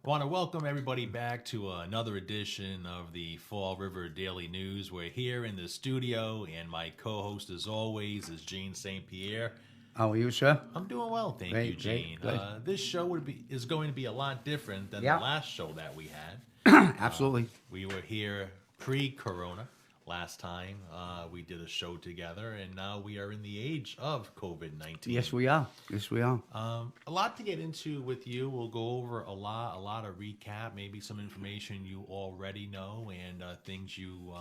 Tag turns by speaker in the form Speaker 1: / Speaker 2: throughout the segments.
Speaker 1: I want to welcome everybody back to another edition of the Fall River Daily News. We're here in the studio, and my co-host, as always, is Gene St. Pierre.
Speaker 2: How are you, sir?
Speaker 1: I'm doing well, thank you,
Speaker 2: Great,
Speaker 1: Gene.
Speaker 2: great, good.
Speaker 1: This show is going to be a lot different than the
Speaker 2: Yeah,
Speaker 1: last show that we had.
Speaker 2: absolutely.
Speaker 1: We were here pre-corona last time. We did a show together, and now we are in the age of COVID-19.
Speaker 2: Yes, we are. Yes, we are.
Speaker 1: A lot to get into with you. We'll go over a lot of recap, maybe some information you already know, and things you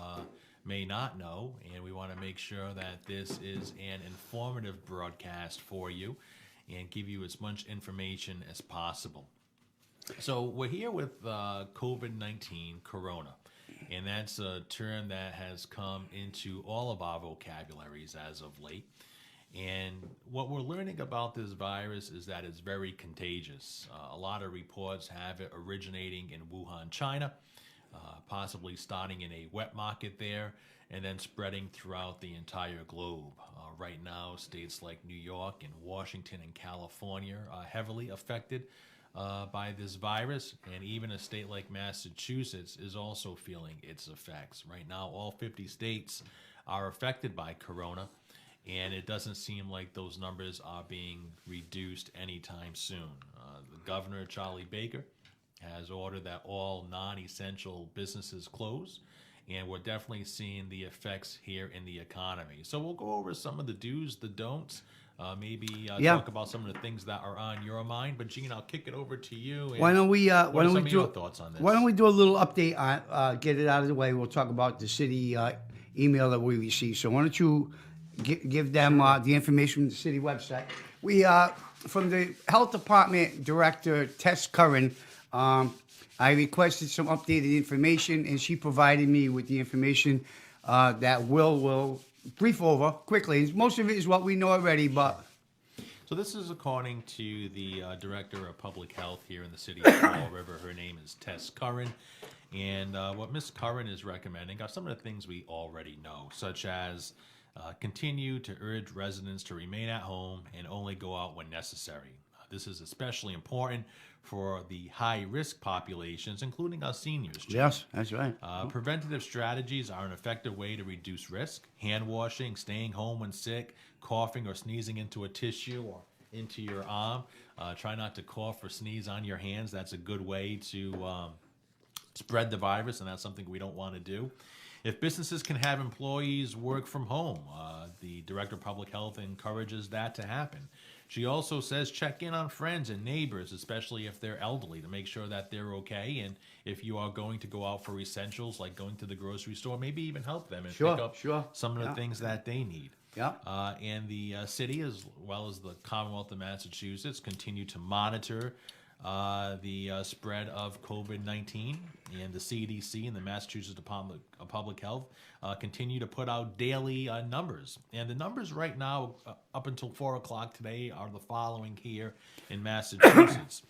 Speaker 1: may not know. And we want to make sure that this is an informative broadcast for you and give you as much information as possible. So we're here with COVID-19, Corona. And that's a term that has come into all of our vocabularies as of late. And what we're learning about this virus is that it's very contagious. A lot of reports have it originating in Wuhan, China, possibly starting in a wet market there and then spreading throughout the entire globe. Right now, states like New York and Washington and California are heavily affected by this virus, and even a state like Massachusetts is also feeling its effects. Right now, all 50 states are affected by corona, and it doesn't seem like those numbers are being reduced anytime soon. The governor, Charlie Baker, has ordered that all non-essential businesses close, and we're definitely seeing the effects here in the economy. So we'll go over some of the do's, the don'ts, maybe talk about some of the things that are on your mind. But Gene, I'll kick it over to you. And
Speaker 2: Why don't we?
Speaker 1: what
Speaker 2: Why
Speaker 1: are
Speaker 2: don't
Speaker 1: some
Speaker 2: we
Speaker 1: of
Speaker 2: do?
Speaker 1: your thoughts on this?
Speaker 2: Why don't we do a little update on? Get it out of the way. We'll talk about the city email that we received. So why don't you give them the information from the city website? We from the health department director Tess Curran. I requested some updated information, and she provided me with the information that will brief over quickly. Most of it is what we know already, but.
Speaker 1: So this is according to the Director of Public Health here in the city of Fall River. Her name is Tess Curran. And what Ms. Curran is recommending are some of the things we already know, such as continue to urge residents to remain at home and only go out when necessary. This is especially important for the high-risk populations, including our seniors. Jim.
Speaker 2: Yes, that's right.
Speaker 1: Preventative strategies are an effective way to reduce risk. Hand washing, staying home when sick, coughing or sneezing into a tissue or into your arm. Try not to cough or sneeze on your hands. That's a good way to spread the virus, and that's something we don't want to do. If businesses can have employees work from home, the Director of Public Health encourages that to happen. She also says check in on friends and neighbors, especially if they're elderly, to make sure that they're okay. And if you are going to go out for essentials, like going to the grocery store, maybe even help them and pick up some of the things that they need.
Speaker 2: Yeah.
Speaker 1: And the city, as well as the Commonwealth of Massachusetts, continue to monitor the spread of COVID-19, and the CDC and the Massachusetts Department of Public Health continue to put out daily numbers. And the numbers right now, up until 4 o'clock today, are the following here in Massachusetts.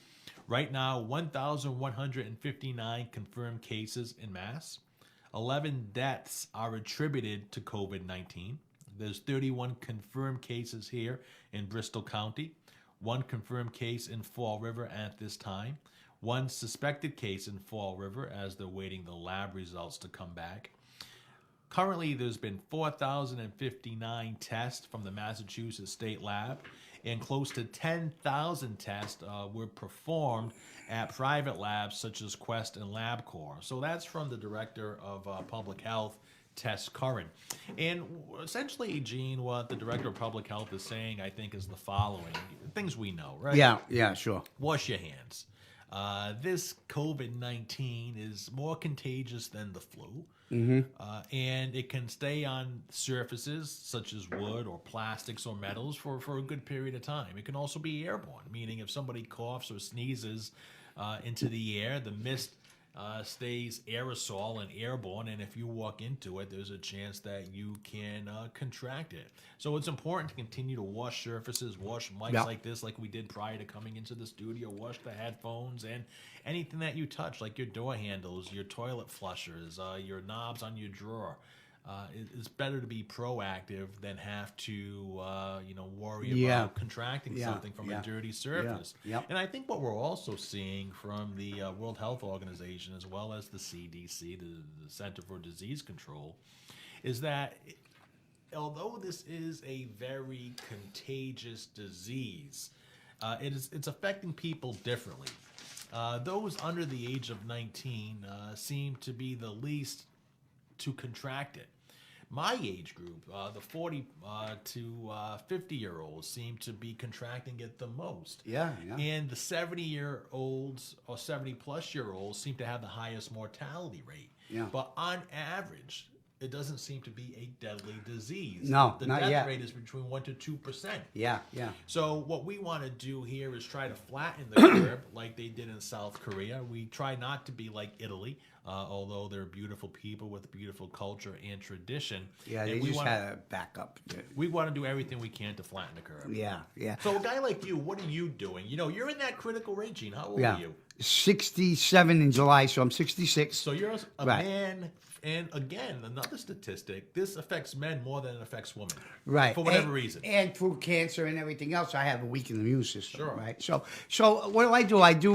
Speaker 1: Right now, 1,159 confirmed cases in Mass. 11 deaths are attributed to COVID-19. There's 31 confirmed cases here in Bristol County. 1 confirmed case in Fall River at this time. 1 suspected case in Fall River as they're waiting the lab results to come back. Currently, there's been 4,059 tests from the Massachusetts State Lab, and close to 10,000 tests were performed at private labs such as Quest and LabCorp. So that's from the Director of Public Health, Tess Curran. And essentially, Gene, what the Director of Public Health is saying, I think, is the following. Things we know, right?
Speaker 2: Yeah, sure.
Speaker 1: Wash your hands. This COVID-19 is more contagious than the flu. And it can stay on surfaces such as wood or plastics or metals for a good period of time. It can also be airborne, meaning if somebody coughs or sneezes into the air, the mist stays aerosol and airborne, and if you walk into it, there's a chance that you can contract it. So it's important to continue to wash surfaces, wash mics like this, like we did prior to coming into the studio, wash the headphones, and anything that you touch, like your door handles, your toilet flushers, your knobs on your drawer. it's better to be proactive than have to, worry
Speaker 2: Yeah.
Speaker 1: about contracting
Speaker 2: Yeah.
Speaker 1: something from
Speaker 2: Yeah.
Speaker 1: a dirty surface.
Speaker 2: Yep.
Speaker 1: And I think what we're also seeing from the World Health Organization, as well as the CDC, the Center for Disease Control, is that although this is a very contagious disease, it's affecting people differently. Those under the age of 19 seem to be the least to contract it. My age group, the 40 to 50-year-olds, seem to be contracting it the most.
Speaker 2: Yeah, yeah.
Speaker 1: And the 70-year-olds or 70-plus-year-olds seem to have the highest mortality rate.
Speaker 2: Yeah.
Speaker 1: But on average, it doesn't seem to be a deadly disease.
Speaker 2: No,
Speaker 1: the
Speaker 2: not
Speaker 1: death
Speaker 2: yet.
Speaker 1: rate is between 1 to 2%.
Speaker 2: Yeah, yeah.
Speaker 1: So what we want to do here is try to flatten the curve like they did in South Korea. We try not to be like Italy, although they're beautiful people with beautiful culture and tradition.
Speaker 2: Yeah,
Speaker 1: And
Speaker 2: they
Speaker 1: we
Speaker 2: just
Speaker 1: wanna-
Speaker 2: had a backup.
Speaker 1: We want to do everything we can to flatten the curve.
Speaker 2: Yeah, yeah.
Speaker 1: So a guy like you, what are you doing? You're in that critical rate, Gene. How old
Speaker 2: Yeah.
Speaker 1: are you?
Speaker 2: 67 in July, so I'm 66.
Speaker 1: So you're a
Speaker 2: Right.
Speaker 1: man. And again, another statistic, this affects men more than it affects women.
Speaker 2: Right.
Speaker 1: For whatever
Speaker 2: And-
Speaker 1: reason.
Speaker 2: And through cancer and everything else, I have a weakened immune system.
Speaker 1: Sure.
Speaker 2: Right. So what do? I do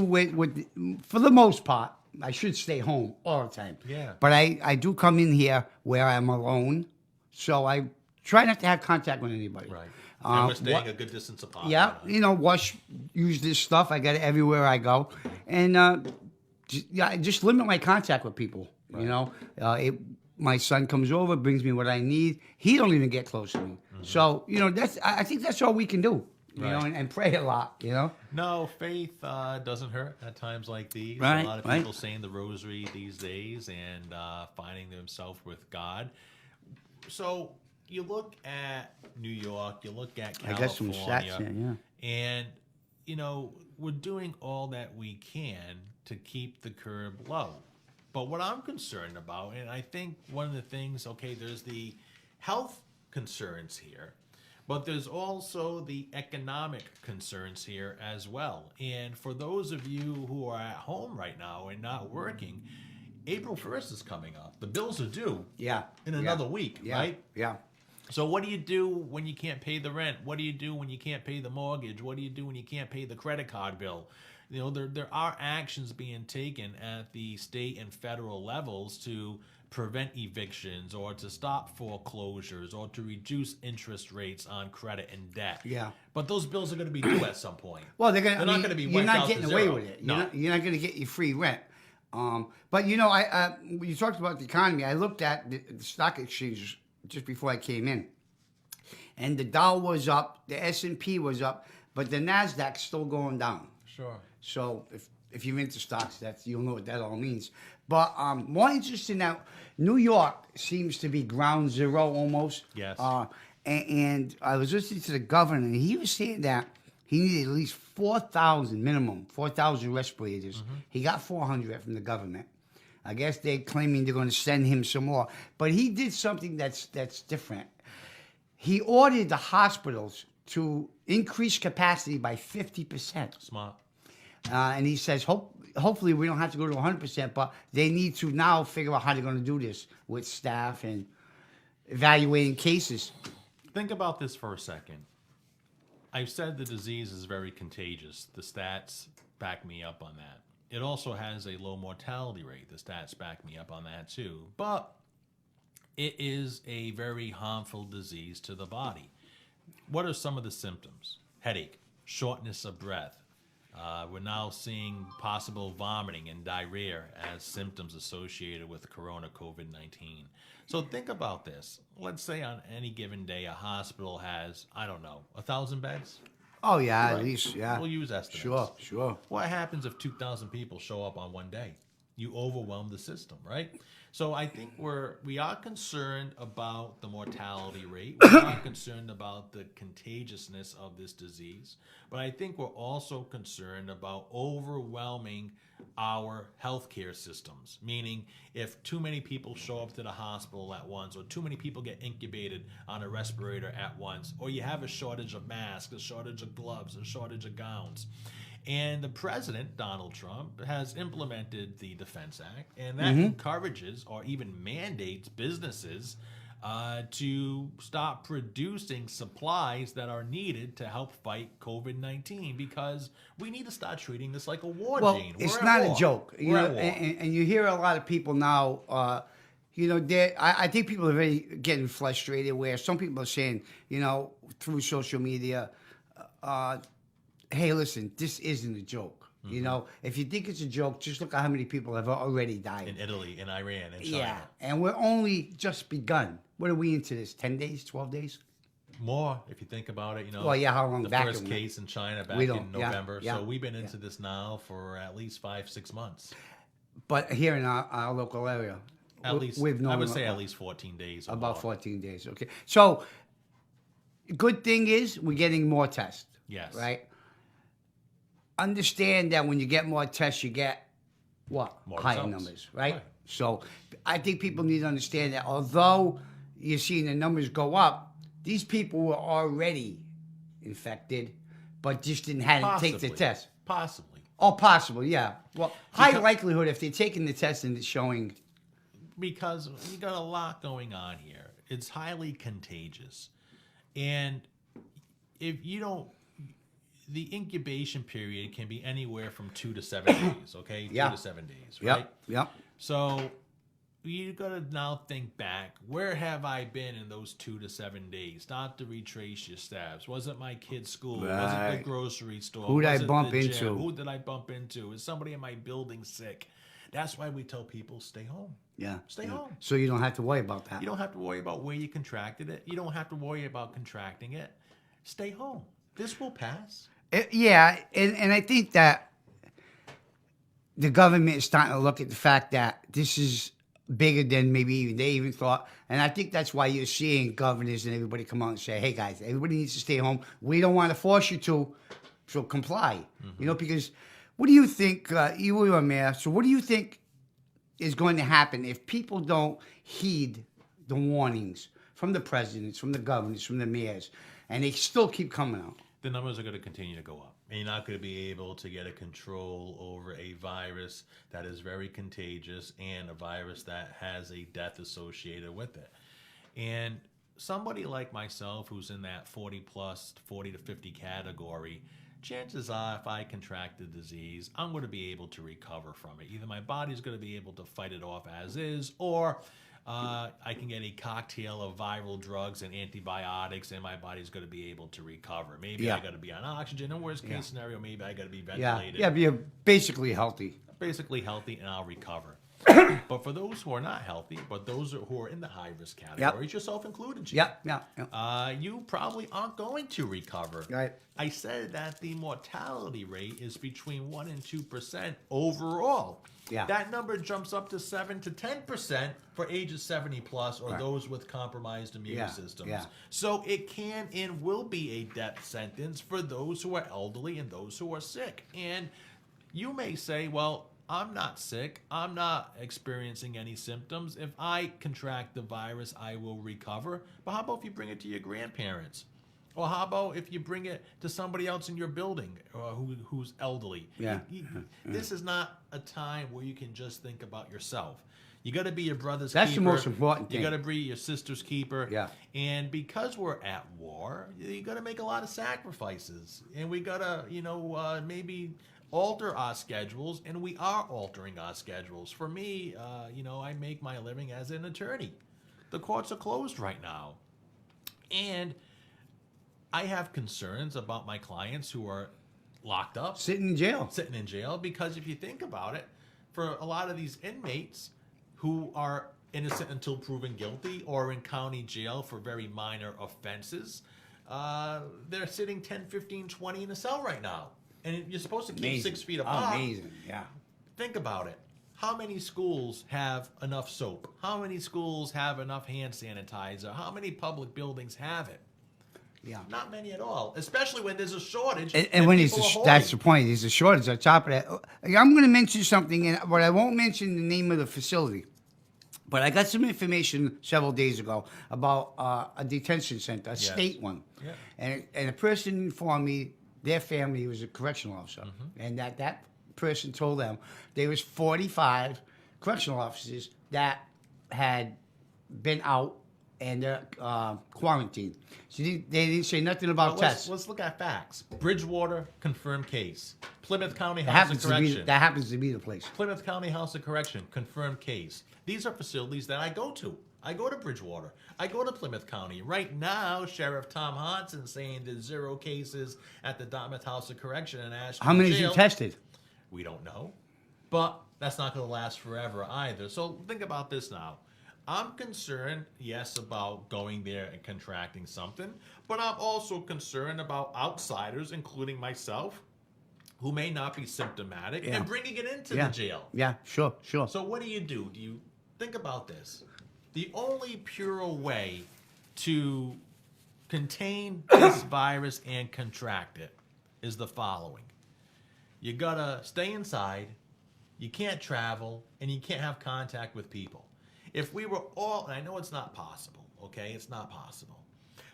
Speaker 2: for the most part, I should stay home all the time.
Speaker 1: Yeah.
Speaker 2: But I do come in here where I'm alone, so I try not to have contact with anybody.
Speaker 1: Right. And we're staying
Speaker 2: what-
Speaker 1: a good distance apart.
Speaker 2: Yeah, use this stuff. I got it everywhere I go, and just limit my contact with people. My son comes over, brings me what I need. He don't even get close to me. So I think that's all we can do.
Speaker 1: Right.
Speaker 2: And pray a lot.
Speaker 1: No, faith doesn't hurt at times like these.
Speaker 2: Right,
Speaker 1: A lot of
Speaker 2: right.
Speaker 1: people saying the rosary these days and finding themselves with God. So you look at New York, you look at
Speaker 2: I
Speaker 1: California,
Speaker 2: got some stats here, yeah.
Speaker 1: and we're doing all that we can to keep the curb low. But what I'm concerned about, and I think one of the things, okay, there's the health concerns here, but there's also the economic concerns here as well. And for those of you who are at home right now and not working, April 1st is coming up. The bills are due
Speaker 2: Yeah.
Speaker 1: in another week,
Speaker 2: Yeah.
Speaker 1: right?
Speaker 2: Yeah.
Speaker 1: So what do you do when you can't pay the rent? What do you do when you can't pay the mortgage? What do you do when you can't pay the credit card bill? There are actions being taken at the state and federal levels to prevent evictions or to stop foreclosures or to reduce interest rates on credit and debt.
Speaker 2: Yeah.
Speaker 1: But those bills are going to be due at some point.
Speaker 2: Well, they're
Speaker 1: not going to be
Speaker 2: You're
Speaker 1: wiped
Speaker 2: not
Speaker 1: out to
Speaker 2: getting away
Speaker 1: zero.
Speaker 2: with it.
Speaker 1: No.
Speaker 2: You're not going to get your free rent. But when you talked about the economy, I looked at the stock exchanges just before I came in, and the Dow was up, the S&P was up, but the Nasdaq's still going down.
Speaker 1: Sure.
Speaker 2: So if you're into stocks, you'll know what that all means. But more interesting now, New York seems to be ground zero almost.
Speaker 1: Yes.
Speaker 2: And I was listening to the governor, and he was saying that he needed at least 4,000 minimum, 4,000 respirators. He got 400 from the government. I guess they're claiming they're going to send him some more. But he did something that's different. He ordered the hospitals to increase capacity by 50%.
Speaker 1: Smart.
Speaker 2: And he says, hopefully we don't have to go to 100%, but they need to now figure out how they're going to do this with staff and evaluating cases.
Speaker 1: Think about this for a second. I've said the disease is very contagious. The stats back me up on that. It also has a low mortality rate. The stats back me up on that too. But it is a very harmful disease to the body. What are some of the symptoms? Headache, shortness of breath. We're now seeing possible vomiting and diarrhea as symptoms associated with corona COVID-19. So think about this. Let's say on any given day, a hospital has, 1,000 beds?
Speaker 2: Oh, yeah,
Speaker 1: Right.
Speaker 2: at least, yeah.
Speaker 1: We'll use estimates.
Speaker 2: Sure.
Speaker 1: What happens if 2,000 people show up on one day? You overwhelm the system, right? So I think we are concerned about the mortality rate. We are concerned about the contagiousness of this disease. But I think we're also concerned about overwhelming our healthcare systems, meaning if too many people show up to the hospital at once, or too many people get incubated on a respirator at once, or you have a shortage of masks, a shortage of gloves, a shortage of gowns. And the president, Donald Trump, has implemented the Defense Act, and that encourages or even mandates businesses to stop producing supplies that are needed to help fight COVID-19, because we need to start treating this like a war,
Speaker 2: Well,
Speaker 1: Gene.
Speaker 2: it's
Speaker 1: We're
Speaker 2: not
Speaker 1: at
Speaker 2: a
Speaker 1: war.
Speaker 2: joke. You
Speaker 1: We're
Speaker 2: know,
Speaker 1: at war.
Speaker 2: and you hear a lot of people now. I think people are very getting frustrated. Where some people are saying, through social media, hey, listen, this isn't a joke. If you think it's a joke, just look at how many people have already died.
Speaker 1: In Italy, in Iran, in China.
Speaker 2: Yeah, and we're only just begun. What are we into this? 10 days, 12 days?
Speaker 1: More, if you think about it,
Speaker 2: Well, yeah, how long
Speaker 1: the
Speaker 2: back?
Speaker 1: first case in China back
Speaker 2: We
Speaker 1: in
Speaker 2: don't- yeah,
Speaker 1: November.
Speaker 2: yeah,
Speaker 1: So we've been into this now for at least 5-6 months.
Speaker 2: But here in our local area,
Speaker 1: At least,
Speaker 2: we've known
Speaker 1: I would say at least 14 days. Or
Speaker 2: about
Speaker 1: more.
Speaker 2: 14 days. Okay, so good thing is we're getting more tests.
Speaker 1: Yes.
Speaker 2: Right. Understand that when you get more tests, you get what?
Speaker 1: More
Speaker 2: higher
Speaker 1: results.
Speaker 2: numbers, right?
Speaker 1: Right.
Speaker 2: So I think people need to understand that although you're seeing the numbers go up, these people were already infected, but just didn't have to take the test.
Speaker 1: Possibly.
Speaker 2: Oh, possible, yeah. Well, high
Speaker 1: Because-
Speaker 2: likelihood if they're taking the test and it's showing.
Speaker 1: Because you got a lot going on here. It's highly contagious. And if you don't, the incubation period can be anywhere from 2 to 7 days, okay?
Speaker 2: Yeah.
Speaker 1: 2 to 7 days, right?
Speaker 2: Yep.
Speaker 1: So you got to now think back. Where have I been in those 2 to 7 days? Start to retrace your steps. Was it my kid's school? Was it
Speaker 2: Right.
Speaker 1: the grocery store?
Speaker 2: Who did
Speaker 1: Was
Speaker 2: I
Speaker 1: it
Speaker 2: bump
Speaker 1: the gym?
Speaker 2: into?
Speaker 1: Who did I bump into? Is somebody in my building sick? That's why we tell people stay home.
Speaker 2: Yeah.
Speaker 1: Stay
Speaker 2: yeah.
Speaker 1: home.
Speaker 2: So you don't have to worry about that.
Speaker 1: You don't have to worry about where you contracted it. You don't have to worry about contracting it. Stay home. This will pass.
Speaker 2: Yeah, and I think that the government is starting to look at the fact that this is bigger than maybe even they even thought. And I think that's why you're seeing governors and everybody come out and say, hey, guys, everybody needs to stay home. We don't want to force you to, so comply. Because what do you think, you were a mayor, so what do you think is going to happen if people don't heed the warnings from the presidents, from the governors, from the mayors, and they still keep coming out?
Speaker 1: The numbers are going to continue to go up. And you're not going to be able to get a control over a virus that is very contagious and a virus that has a death associated with it. And somebody like myself who's in that 40 to 50 category, chances are if I contract the disease, I'm going to be able to recover from it. Either my body's going to be able to fight it off as is, or I can get a cocktail of viral drugs and antibiotics, and my body's going to be able to recover. Maybe I got to be on oxygen. In worst case scenario, maybe I got to be ventilated.
Speaker 2: Yeah, but you're basically healthy.
Speaker 1: Basically healthy, and I'll recover. But for those who are not healthy, but those who are in the high risk categories, yourself included, Gene,
Speaker 2: Yeah.
Speaker 1: you probably aren't going to recover.
Speaker 2: Right.
Speaker 1: I said that the mortality rate is between 1% and 2% overall.
Speaker 2: Yeah.
Speaker 1: That number jumps up to 7 to 10% for ages 70 plus or those with compromised immune systems.
Speaker 2: Yeah.
Speaker 1: So it can and will be a death sentence for those who are elderly and those who are sick. And you may say, well, I'm not sick. I'm not experiencing any symptoms. If I contract the virus, I will recover. But how about if you bring it to your grandparents? Or how about if you bring it to somebody else in your building who's elderly?
Speaker 2: Yeah.
Speaker 1: This is not a time where you can just think about yourself. You got to be your brother's
Speaker 2: That's
Speaker 1: keeper.
Speaker 2: the most important thing.
Speaker 1: You got to be your sister's keeper.
Speaker 2: Yeah.
Speaker 1: And because we're at war, you got to make a lot of sacrifices. And we got to, maybe alter our schedules, and we are altering our schedules. For me, I make my living as an attorney. The courts are closed right now. And I have concerns about my clients who are locked up,
Speaker 2: Sitting in jail.
Speaker 1: sitting in jail, because if you think about it, for a lot of these inmates who are innocent until proven guilty or in county jail for very minor offenses, they're sitting 10, 15, 20 in a cell right now. And you're supposed to keep
Speaker 2: Amazing.
Speaker 1: 6 feet apart.
Speaker 2: Amazing, yeah.
Speaker 1: Think about it. How many schools have enough soap? How many schools have enough hand sanitizer? How many public buildings have it?
Speaker 2: Yeah.
Speaker 1: Not many at all, especially when there's a shortage.
Speaker 2: And when
Speaker 1: people are
Speaker 2: that's
Speaker 1: hoarding.
Speaker 2: the point, there's a shortage on top of that. I'm going to mention something, but I won't mention the name of the facility. But I got some information several days ago about a detention center, a state one.
Speaker 1: Yeah.
Speaker 2: And a person informed me their family was a correctional officer, and that person told them there was 45 correctional officers that had been out and they're quarantined. So they didn't say nothing about tests.
Speaker 1: Let's look at facts. Bridgewater, confirmed case. Plymouth County
Speaker 2: That
Speaker 1: House of
Speaker 2: happens
Speaker 1: Correction.
Speaker 2: that happens to be the place.
Speaker 1: Plymouth County House of Correction, confirmed case. These are facilities that I go to. I go to Bridgewater. I go to Plymouth County. Right now, Sheriff Tom Hodson saying there's 0 cases at the Dartmouth House of Correction and Ashland
Speaker 2: How many
Speaker 1: Jail.
Speaker 2: has you tested?
Speaker 1: We don't know. But that's not going to last forever either. So think about this now. I'm concerned, yes, about going there and contracting something, but I'm also concerned about outsiders, including myself, who may not be symptomatic, and bringing it into the jail.
Speaker 2: Yeah, sure.
Speaker 1: So what do? Do you think about this? The only pure way to contain this virus and contract it is the following. You gotta stay inside, you can't travel, and you can't have contact with people. If we were all, and I know it's not possible, okay? It's not possible.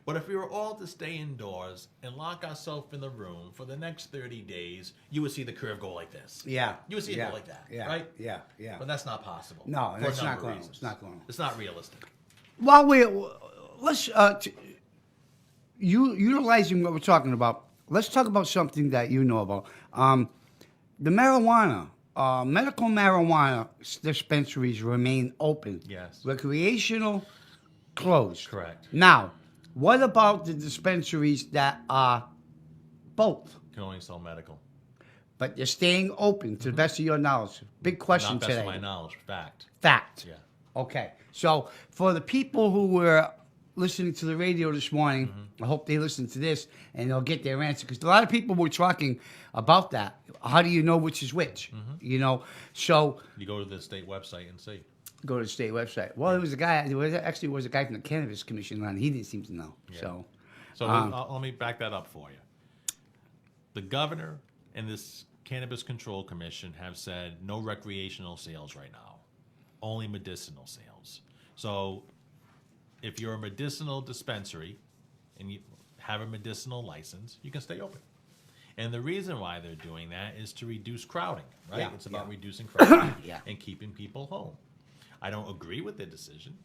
Speaker 1: But if we were all to stay indoors and lock ourselves in the room for the next 30 days, you would see the curve go like this.
Speaker 2: Yeah.
Speaker 1: You would see it go like that, right?
Speaker 2: Yeah.
Speaker 1: But that's not possible.
Speaker 2: No,
Speaker 1: for
Speaker 2: that's
Speaker 1: a
Speaker 2: not
Speaker 1: number of
Speaker 2: going on.
Speaker 1: reasons.
Speaker 2: It's not going on.
Speaker 1: It's not realistic.
Speaker 2: While let's utilizing what we're talking about, let's talk about something that you know about. The marijuana, medical marijuana dispensaries remain open.
Speaker 1: Yes.
Speaker 2: Recreational, closed.
Speaker 1: Correct.
Speaker 2: Now, what about the dispensaries that are both,
Speaker 1: Can only sell medical.
Speaker 2: but they're staying open to the best of your knowledge? Big question
Speaker 1: Not best
Speaker 2: today.
Speaker 1: of my knowledge. Fact.
Speaker 2: Fact.
Speaker 1: Yeah.
Speaker 2: Okay. So for the people who were listening to the radio this morning, I hope they listen to this and they'll get their answer. Because a lot of people were talking about that. How do you know which is which? You know, so
Speaker 1: You go to the state website and see.
Speaker 2: go to the state website. Well, it was a guy. Actually was a guy from the Cannabis Commission on. He didn't seem to know.
Speaker 1: Yeah. So let me back that up for you. The governor and this Cannabis Control Commission have said no recreational sales right now, only medicinal sales. So if you're a medicinal dispensary and you have a medicinal license, you can stay open. And the reason why they're doing that is to reduce crowding, right?
Speaker 2: Yeah,
Speaker 1: It's about
Speaker 2: yeah.
Speaker 1: reducing crowding
Speaker 2: Yeah.
Speaker 1: and keeping people home. I don't agree with the decision,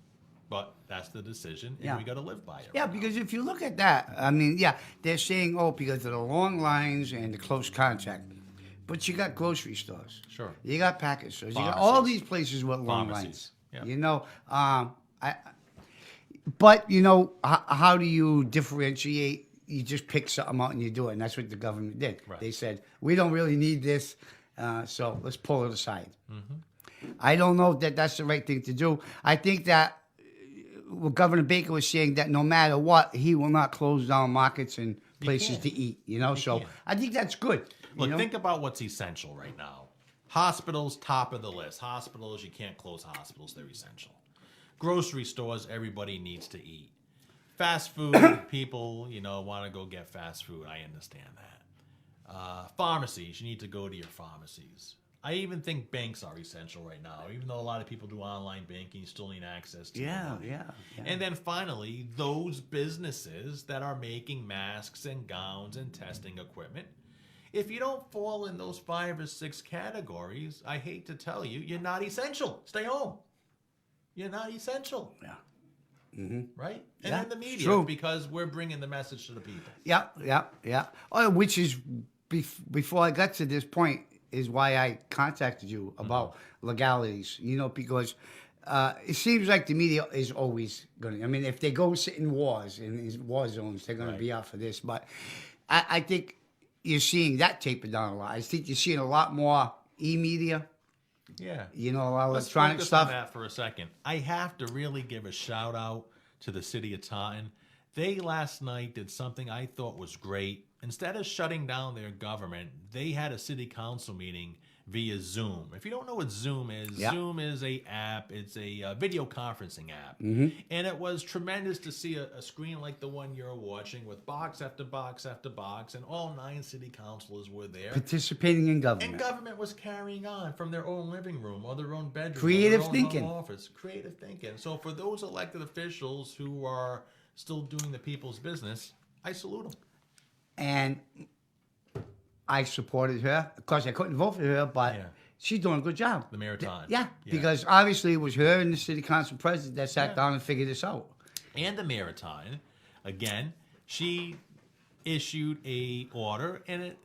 Speaker 1: but that's the decision, and
Speaker 2: Yeah.
Speaker 1: we got to live by it.
Speaker 2: Yeah,
Speaker 1: right now.
Speaker 2: because if you look at that, I mean, yeah, they're saying, oh, because of the long lines and the close contact. But you got grocery stores.
Speaker 1: Sure.
Speaker 2: You got package stores. You got
Speaker 1: Pharmacies.
Speaker 2: all these places with long
Speaker 1: Pharmacies.
Speaker 2: lines.
Speaker 1: Yeah.
Speaker 2: You know, but, you know, how do you differentiate? You just pick something out and you do it. And that's what the government did.
Speaker 1: Right.
Speaker 2: They said, we don't really need this, so let's pull it aside.
Speaker 1: Mm-hmm.
Speaker 2: I don't know that that's the right thing to do. I think that what Governor Baker was saying that no matter what, he will not close down markets and places
Speaker 1: can't.
Speaker 2: to eat, you know? So
Speaker 1: can't.
Speaker 2: I think that's good.
Speaker 1: Look,
Speaker 2: you know?
Speaker 1: think about what's essential right now. Hospitals, top of the list. Hospitals, you can't close hospitals. They're essential. Grocery stores, everybody needs to eat. Fast food, people, want to go get fast food. I understand that. Pharmacies, you need to go to your pharmacies. I even think banks are essential right now. Even though a lot of people do online banking, you still need access to
Speaker 2: Yeah.
Speaker 1: And then finally, those businesses that are making masks and gowns and testing equipment. If you don't fall in those 5 or 6 categories, I hate to tell you, you're not essential. Stay home. You're not essential.
Speaker 2: Yeah.
Speaker 1: Right? And
Speaker 2: Yeah,
Speaker 1: in the media,
Speaker 2: true.
Speaker 1: because we're bringing the message to the people.
Speaker 2: Yeah. Oh, which is, before I got to this point, is why I contacted you about legalities, because it seems like the media is always going to, I mean, if they go sit in wars, in war zones, they're going to be out for this. But I think you're seeing that taper down a lot. I think you're seeing a lot more e-media,
Speaker 1: Yeah.
Speaker 2: a lot of
Speaker 1: Let's
Speaker 2: electronic
Speaker 1: focus
Speaker 2: stuff.
Speaker 1: on that for a second. I have to really give a shout out to the city of Taunton. They last night did something I thought was great. Instead of shutting down their government, they had a city council meeting via Zoom. If you don't know what Zoom is, Zoom is a app. It's a video conferencing app. And it was tremendous to see a screen like the one you're watching with box after box after box, and all 9 city councilors were there.
Speaker 2: Participating in government.
Speaker 1: And government was carrying on from their own living room or their own bedroom.
Speaker 2: Creative
Speaker 1: or their own
Speaker 2: thinking.
Speaker 1: Home office. Creative thinking. So for those elected officials who are still doing the people's business, I salute them.
Speaker 2: And I supported her. Of course, I couldn't vote for her, but
Speaker 1: Yeah.
Speaker 2: she's doing a good job.
Speaker 1: The mayor of Taunton.
Speaker 2: Yeah, because obviously it was her and the city council president that sat down and figured this out.
Speaker 1: and the Maritime. Again, she issued a order, and it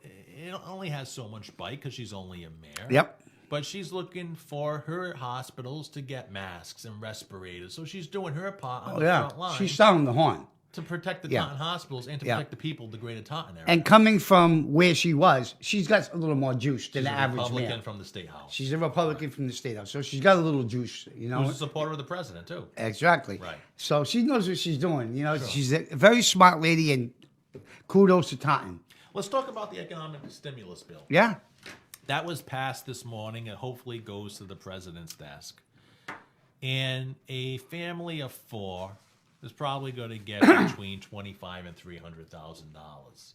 Speaker 1: only has so much bite because she's only a mayor.
Speaker 2: Yep.
Speaker 1: But she's looking for her hospitals to get masks and respirators. So she's doing her part on the front line
Speaker 2: She's sounding the horn.
Speaker 1: to protect the
Speaker 2: Yeah.
Speaker 1: Taunton hospitals and to
Speaker 2: Yeah.
Speaker 1: protect the people of the greater Taunton area.
Speaker 2: And coming from where she was, she's got a little more juice than
Speaker 1: She's
Speaker 2: the
Speaker 1: a
Speaker 2: average
Speaker 1: Republican
Speaker 2: man.
Speaker 1: from the State House.
Speaker 2: She's a Republican from the State House, so she's got a little juice, you know.
Speaker 1: Who's a supporter of the president, too.
Speaker 2: Exactly.
Speaker 1: Right.
Speaker 2: So she knows what she's doing. You know,
Speaker 1: Sure.
Speaker 2: she's a very smart lady, and kudos to Taunton.
Speaker 1: Let's talk about the economic stimulus bill.
Speaker 2: Yeah.
Speaker 1: That was passed this morning and hopefully goes to the president's desk. And a family of four is probably going to get between $25,000 and $300,000.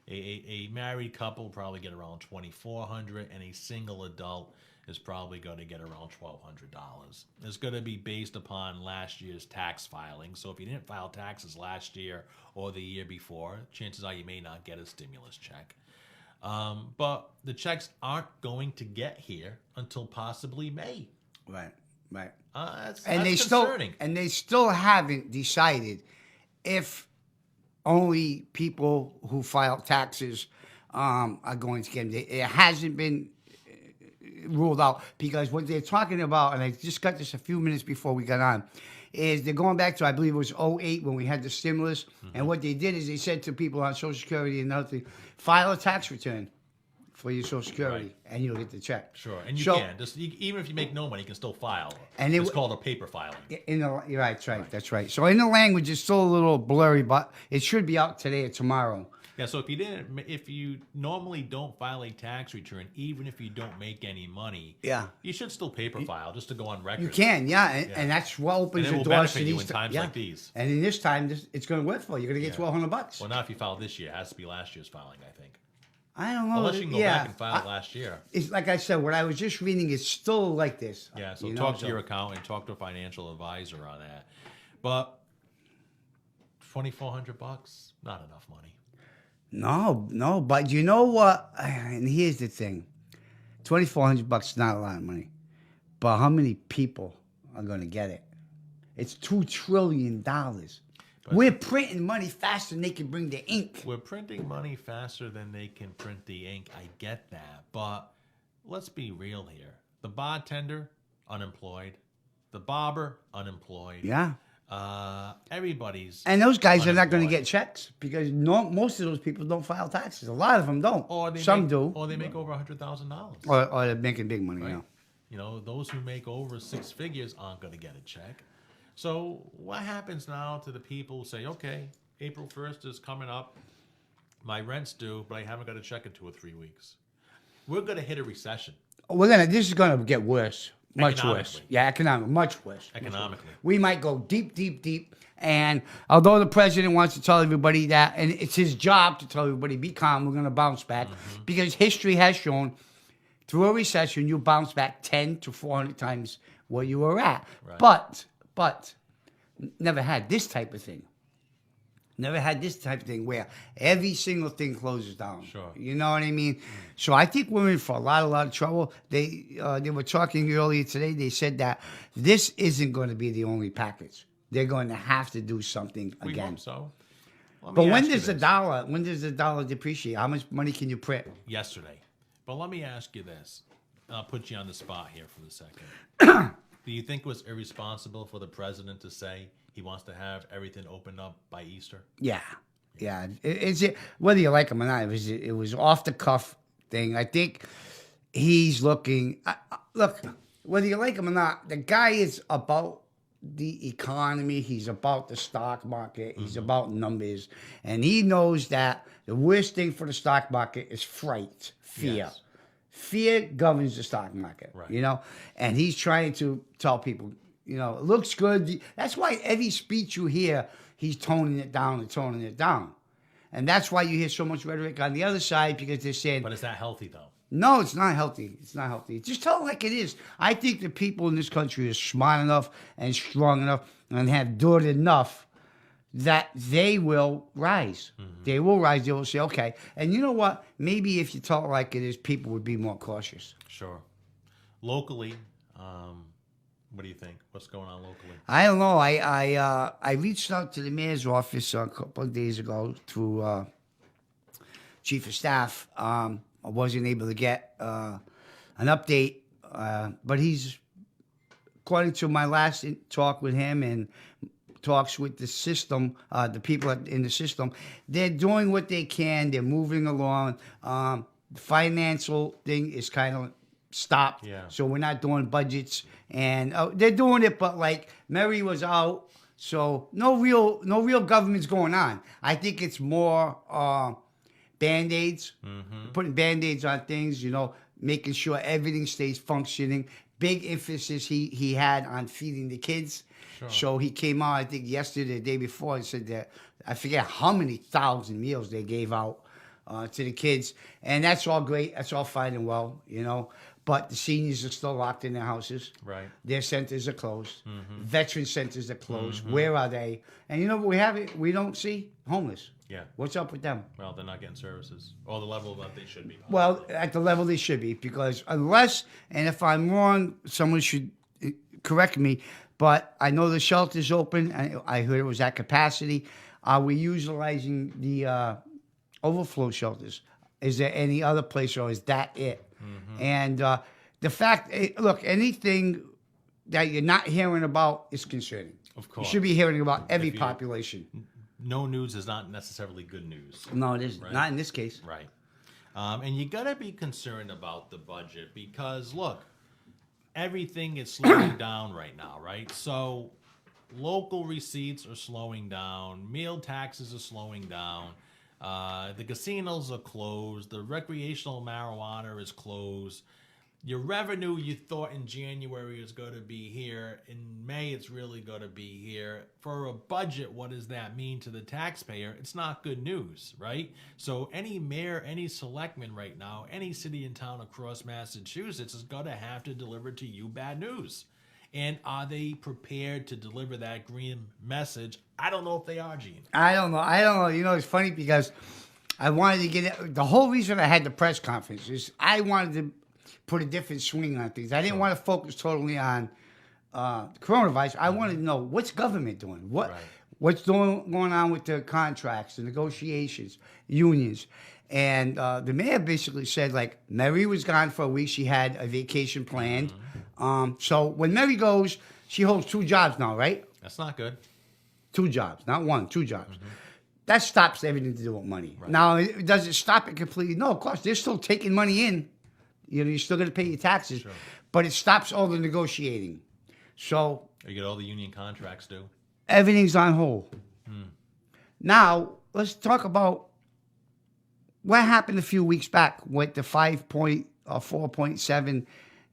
Speaker 1: A married couple will probably get around $2,400, and a single adult is probably going to get around $1,200. It's going to be based upon last year's tax filing. So if you didn't file taxes last year or the year before, chances are you may not get a stimulus check. But the checks aren't going to get here until possibly May.
Speaker 2: Right. Right.
Speaker 1: That's
Speaker 2: And they
Speaker 1: concerning.
Speaker 2: still haven't decided if only people who file taxes are going to get them. It hasn't been ruled out, because what they're talking about, and I just got this a few minutes before we got on, is they're going back to, I believe it was '08 when we had the stimulus. And what they did is they said to people on Social Security and nothing, file a tax return for your Social Security,
Speaker 1: Right.
Speaker 2: and you'll get the check.
Speaker 1: Sure, and you
Speaker 2: So-
Speaker 1: can. Even if you make no money, you can still file.
Speaker 2: And
Speaker 1: it's called a paper filing.
Speaker 2: In the, you're right, that's right, that's right. So in the language, it's still a little blurry, but it should be out today or tomorrow.
Speaker 1: Yeah, so if you normally don't file a tax return, even if you don't make any money,
Speaker 2: Yeah.
Speaker 1: you should still paper file just to go on record.
Speaker 2: You can, yeah, and that's what opens
Speaker 1: And it
Speaker 2: the
Speaker 1: will
Speaker 2: doors to
Speaker 1: benefit you
Speaker 2: these
Speaker 1: in times
Speaker 2: yeah.
Speaker 1: like these.
Speaker 2: And in this time, it's going to work for you. You're going to get
Speaker 1: Yeah.
Speaker 2: $1,200.
Speaker 1: Well, not if you file this year. It has to be last year's filing, I think.
Speaker 2: I don't know.
Speaker 1: Unless you can go
Speaker 2: yeah.
Speaker 1: back and file it last year.
Speaker 2: It's like I said, what I was just reading is still like this.
Speaker 1: Yeah, so
Speaker 2: you
Speaker 1: talk
Speaker 2: know,
Speaker 1: to your accountant, talk to a financial advisor on that. But $2,400, not enough money.
Speaker 2: No, but you know what? And here's the thing: $2,400 is not a lot of money, but how many people are going to get it? It's $2 trillion. We're printing money faster than they can bring the ink.
Speaker 1: We're printing money faster than they can print the ink. I get that. But let's be real here. The bartender, unemployed. The barber, unemployed.
Speaker 2: Yeah.
Speaker 1: Everybody's
Speaker 2: And those guys are not going to
Speaker 1: unemployed.
Speaker 2: get checks because most of those people don't file taxes. A lot of them don't.
Speaker 1: Or
Speaker 2: Some do.
Speaker 1: Or they make over $100,000.
Speaker 2: Or they're making big money,
Speaker 1: Right.
Speaker 2: you know.
Speaker 1: You know, those who make over six figures aren't going to get a check. So what happens now to the people who say, okay, April 1st is coming up, my rent's due, but I haven't got a check in 2 or 3 weeks? We're going to hit a recession
Speaker 2: This is going to get worse. Much worse.
Speaker 1: Economically.
Speaker 2: Yeah, much worse.
Speaker 1: economically.
Speaker 2: We might go deep, deep, deep. And although the president wants to tell everybody that, and it's his job to tell everybody, be calm, we're going to bounce back. Because history has shown through a recession, you bounce back 10 to 400 times where you were at.
Speaker 1: Right.
Speaker 2: But never had this type of thing. Never had this type of thing where every single thing closes down.
Speaker 1: Sure.
Speaker 2: You know what I mean? So I think we're in for a lot of trouble. They were talking earlier today. They said that this isn't going to be the only package. They're going to have to do something
Speaker 1: We
Speaker 2: again.
Speaker 1: hope so. Let
Speaker 2: But
Speaker 1: me
Speaker 2: when
Speaker 1: ask you
Speaker 2: does the
Speaker 1: this.
Speaker 2: dollar depreciate? How much money can you print?
Speaker 1: Yesterday. But let me ask you this. I'll put you on the spot here for a second. Do you think it was irresponsible for the president to say he wants to have everything opened up by Easter?
Speaker 2: Yeah. Whether you like him or not, it was off the cuff thing. I think he's looking. Look, whether you like him or not, the guy is about the economy. He's about the stock market. He's about numbers, and he knows that the worst thing for the stock market is fear.
Speaker 1: Yes.
Speaker 2: Fear governs the stock market,
Speaker 1: Right.
Speaker 2: you know? And he's trying to tell people, you know, it looks good. That's why every speech you hear, he's toning it down and toning it down. And that's why you hear so much rhetoric on the other side, because they're saying,
Speaker 1: But is that healthy, though?
Speaker 2: no, it's not healthy. It's not healthy. Just tell it like it is. I think the people in this country are smart enough and strong enough and have endured enough that they will rise. They will rise. They will say, okay. And you know what? Maybe if you talk like it is, people would be more cautious.
Speaker 1: Sure. Locally, What do you think? What's going on locally?
Speaker 2: I don't know. I reached out to the mayor's office a couple of days ago through chief of staff. I wasn't able to get an update, but he's, according to my last talk with him and talks with the system, the people in the system, they're doing what they can. They're moving along. The financial thing is kind of stopped.
Speaker 1: Yeah.
Speaker 2: So we're not doing budgets, and they're doing it, but like Mary was out, so no real government's going on. I think it's more Band-Aids, putting Band-Aids on things, making sure everything stays functioning. Big emphasis he had on feeding the kids.
Speaker 1: Sure.
Speaker 2: So he came out, I think yesterday, the day before, and said that I forget how many thousand meals they gave out to the kids. And that's all great. That's all fine and well, But the seniors are still locked in their houses.
Speaker 1: Right.
Speaker 2: Their centers are closed. Veteran centers are closed. Where are they? And you know what we don't see? Homeless.
Speaker 1: Yeah.
Speaker 2: What's up with them?
Speaker 1: Well, they're not getting services, or the level that they should be.
Speaker 2: Well, at the level they should be, because unless, and if I'm wrong, someone should correct me, but I know the shelter's open. I heard it was at capacity. Are we utilizing the overflow shelters? Is there any other place, or is that it? And the fact, look, anything that you're not hearing about is concerning.
Speaker 1: Of course.
Speaker 2: You should be hearing about every population.
Speaker 1: No news is not necessarily good news.
Speaker 2: No, it isn't.
Speaker 1: Right?
Speaker 2: Not in this case.
Speaker 1: Right. And you got to be concerned about the budget because, look, everything is slowing down right now, right? So local receipts are slowing down. Meal taxes are slowing down. The casinos are closed. The recreational marijuana is closed. Your revenue you thought in January is going to be here. In May, it's really going to be here. For a budget, what does that mean to the taxpayer? It's not good news, right? So any mayor, any selectman right now, any city and town across Massachusetts is going to have to deliver to you bad news. And are they prepared to deliver that green message? I don't know if they are, Gene.
Speaker 2: I don't know. It's funny because I wanted to get the whole reason I had the press conference is I wanted to put a different swing on things. I didn't want to focus totally on coronavirus. I wanted to know what's government doing, what's going on with the contracts, the negotiations, unions. And the mayor basically said, like, Mary was gone for a week. She had a vacation planned. So when Mary goes, she holds 2 jobs now, right?
Speaker 1: That's not good.
Speaker 2: 2 jobs, not 1, 2 jobs. That stops everything to do with money. Right. Now, does it stop it completely? No, of course. They're still taking money in. You're still going to pay your taxes.
Speaker 1: Sure.
Speaker 2: But it stops all the negotiating. So
Speaker 1: You get all the union contracts due.
Speaker 2: everything's on hold. Now, let's talk about what happened a few weeks back with the 4.7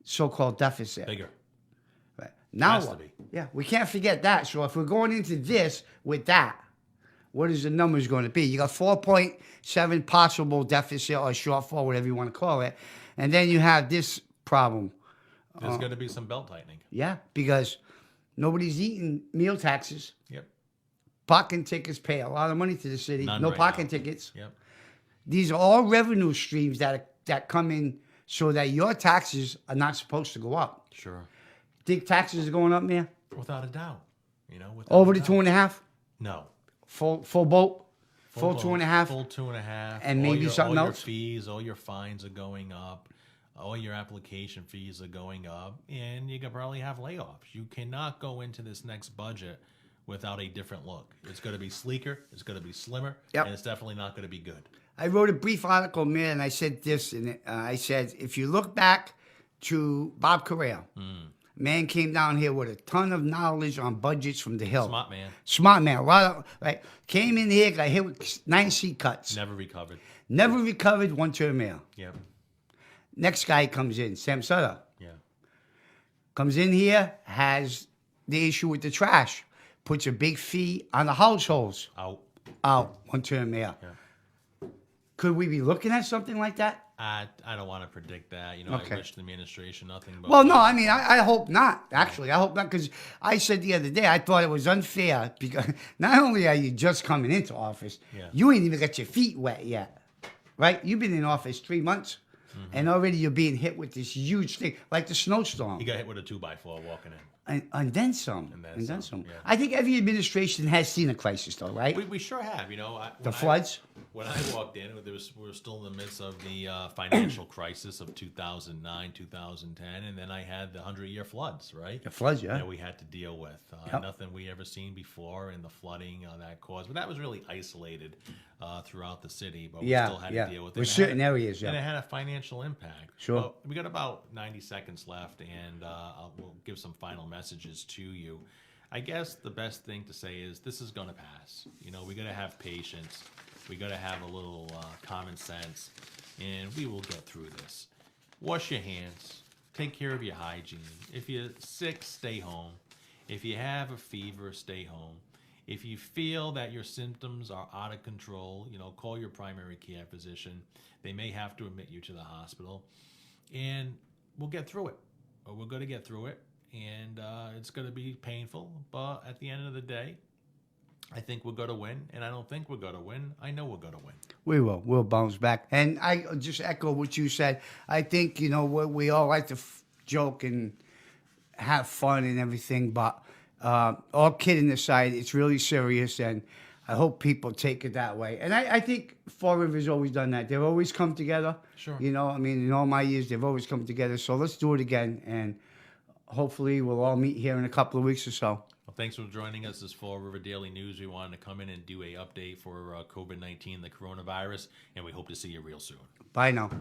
Speaker 2: so-called deficit.
Speaker 1: Bigger.
Speaker 2: Right. Now,
Speaker 1: Has to be.
Speaker 2: Yeah, we can't forget that. So if we're going into this with that, what is the numbers going to be? You got 4.7 possible deficit or shortfall, whatever you want to call it. And then you have this problem.
Speaker 1: There's going to be some belt tightening.
Speaker 2: Yeah, because nobody's eating meal taxes.
Speaker 1: Yep.
Speaker 2: Parking tickets pay a lot of money to the city.
Speaker 1: None
Speaker 2: No
Speaker 1: right
Speaker 2: parking
Speaker 1: now.
Speaker 2: tickets.
Speaker 1: Yep.
Speaker 2: These are all revenue streams that come in so that your taxes are not supposed to go up.
Speaker 1: Sure.
Speaker 2: Think taxes are going up, man?
Speaker 1: Without a doubt. Without
Speaker 2: Over
Speaker 1: a
Speaker 2: the
Speaker 1: doubt.
Speaker 2: 2.5?
Speaker 1: No.
Speaker 2: Full boat? Full
Speaker 1: boat,
Speaker 2: 2.5?
Speaker 1: Full 2.5.
Speaker 2: And maybe something
Speaker 1: all
Speaker 2: else?
Speaker 1: Your fees, all your fines are going up. All your application fees are going up. And you could probably have layoffs. You cannot go into this next budget without a different look. It's going to be sleeker. It's going to be slimmer.
Speaker 2: Yep.
Speaker 1: And it's definitely not going to be good.
Speaker 2: I wrote a brief article, man, and I said this. And I said, if you look back to Bob Correa, man came down here with a ton of knowledge on budgets from the Hill.
Speaker 1: Smart man.
Speaker 2: Smart man. A lot of, right? Came in here, got hit with 9 seat cuts.
Speaker 1: Never recovered.
Speaker 2: Never recovered, 1-term mayor.
Speaker 1: Yep.
Speaker 2: Next guy comes in, Sam Sutter.
Speaker 1: Yeah.
Speaker 2: Comes in here, has the issue with the trash. Puts a big fee on the households.
Speaker 1: Out.
Speaker 2: 1-term mayor.
Speaker 1: Yeah.
Speaker 2: Could we be looking at something like that?
Speaker 1: I don't want to predict that.
Speaker 2: Okay.
Speaker 1: I wish the administration nothing but.
Speaker 2: Well, no, I mean, I hope not, actually. I hope not, because I said the other day, I thought it was unfair, because not only are you just coming into office, you ain't even got your feet wet yet, right? You've been in office 3 months, and already you're being hit with this huge thing, like the snowstorm.
Speaker 1: He got hit with a 2x4 walking in.
Speaker 2: And then some.
Speaker 1: And then
Speaker 2: And then
Speaker 1: some,
Speaker 2: some.
Speaker 1: yeah.
Speaker 2: I think every administration has seen a crisis, though, right?
Speaker 1: We sure have. You know,
Speaker 2: The floods.
Speaker 1: When I walked in, we were still in the midst of the financial crisis of 2009, 2010, and then I had the 100-year floods, right?
Speaker 2: The floods, yeah.
Speaker 1: That we had to deal with.
Speaker 2: Yep.
Speaker 1: Nothing we ever seen before in the flooding that caused. But that was really isolated throughout the city, but we
Speaker 2: Yeah,
Speaker 1: still had
Speaker 2: yeah.
Speaker 1: to deal with it.
Speaker 2: With
Speaker 1: And it
Speaker 2: certain
Speaker 1: had-
Speaker 2: areas, yeah.
Speaker 1: And it had a financial impact.
Speaker 2: Sure.
Speaker 1: Well, we got about 90 seconds left, and we'll give some final messages to you. I guess the best thing to say is this is going to pass. You know, we got to have patience. We got to have a little common sense, and we will get through this. Wash your hands. Take care of your hygiene. If you're sick, stay home. If you have a fever, stay home. If you feel that your symptoms are out of control, you know, call your primary care physician. They may have to admit you to the hospital, and we'll get through it. Or we're going to get through it, and it's going to be painful. But at the end of the day, I think we're going to win, and I don't think we're going to win. I know we're going to win.
Speaker 2: We will. We'll bounce back. And I just echo what you said. I think, you know, we all like to joke and have fun and everything, but all kidding aside, it's really serious, and I hope people take it that way. And I think Fall River's always done that. They've always come together.
Speaker 1: Sure.
Speaker 2: You know, I mean, in all my years, they've always come together. So let's do it again, and hopefully we'll all meet here in a couple of weeks or so.
Speaker 1: Well, thanks for joining us. This Fall River Daily News. We wanted to come in and do a update for COVID-19, the coronavirus, and we hope to see you real soon.
Speaker 2: Bye now.